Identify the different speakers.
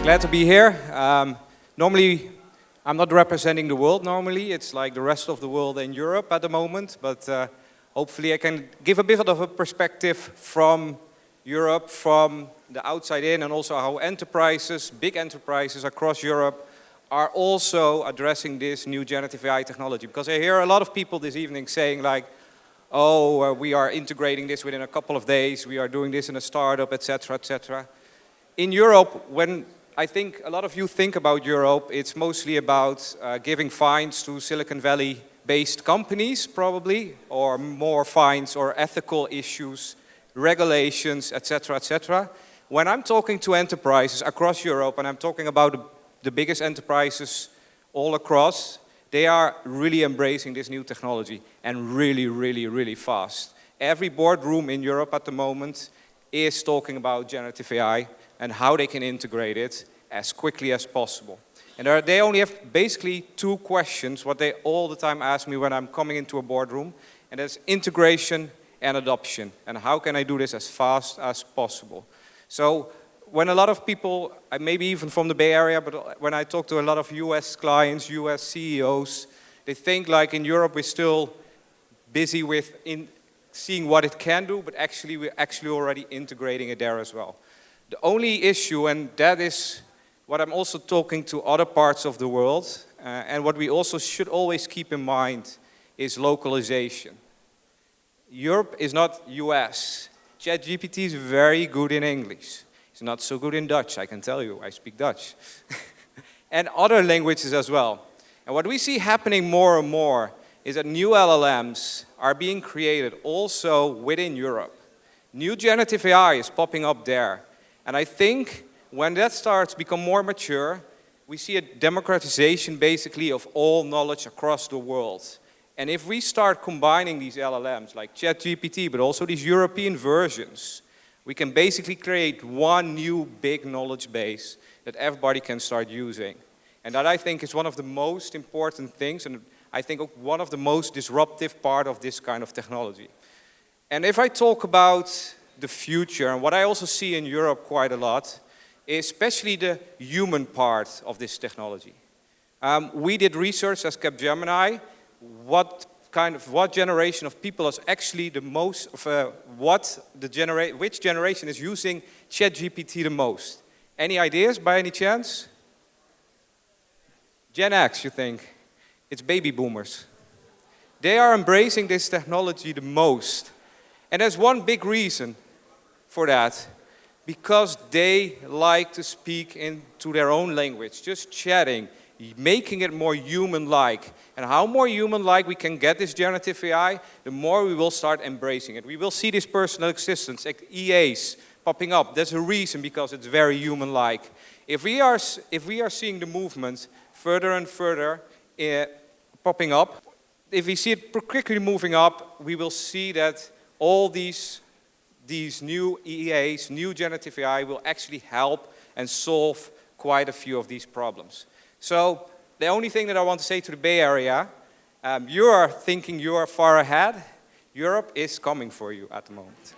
Speaker 1: Glad to be here. Normally, I'm not representing the world normally. It's like the rest of the world in Europe at the moment. But hopefully I can give a bit of a perspective from Europe, from the outside in, and also how enterprises, big enterprises across Europe, are also addressing this new generative AI technology. Because I hear a lot of people this evening saying like, oh, we are integrating this within a couple of days, we are doing this in a startup, etc., etc. In Europe, when I think a lot of you think about Europe, it's mostly about giving fines to Silicon Valley-based companies, probably, or more fines or ethical issues, regulations, etc., etc. When I'm talking to enterprises across Europe, and I'm talking about the biggest enterprises all across, they are really embracing this new technology, and really, really, really fast. Every boardroom in Europe at the moment is talking about generative AI and how they can integrate it as quickly as possible. And they only have basically two questions, what they all the time ask me when I'm coming into a boardroom, and that's integration and adoption. And how can I do this as fast as possible? So when a lot of people, maybe even from the Bay Area, but when I talk to a lot of US clients, US CEOs, they think like in Europe we're still busy with seeing what it can do, but actually we're already integrating it there as well. The only issue, and that is what I'm also talking to other parts of the world, and what we also should always keep in mind is localization. Europe is not US. ChatGPT is very good in English. It's not so good in Dutch, I can tell you. I speak Dutch. And other languages as well. And what we see happening more and more is that new LLMs are being created also within Europe. New generative AI is popping up there. And I think when that starts to become more mature, we see a democratization basically of all knowledge across the world. And if we start combining these LLMs like ChatGPT, but also these European versions, we can basically create one new big knowledge base that everybody can start using. And that I think is one of the most important things, and I think one of the most disruptive part of this kind of technology. And if I talk about the future, and what I also see in Europe quite a lot, especially the human part of this technology. We did research as Capgemini, what generation of people is actually the most, which generation is using ChatGPT the most? Any ideas by any chance? Gen X, you think? It's baby boomers. They are embracing this technology the most. And there's one big reason for that. Because they like to speak into their own language, just chatting, making it more human-like. And how more human-like we can get this generative AI, the more we will start embracing it. We will see this personal assistants, like EAs, popping up. There's a reason, because it's very human-like. If we are seeing the movement further and further popping up, if we see it quickly moving up, we will see that all these new EAs, new generative AI, will actually help and solve quite a few of these problems. So the only thing that I want to say to the Bay Area, you are thinking you are far ahead. Europe is coming for you at the moment.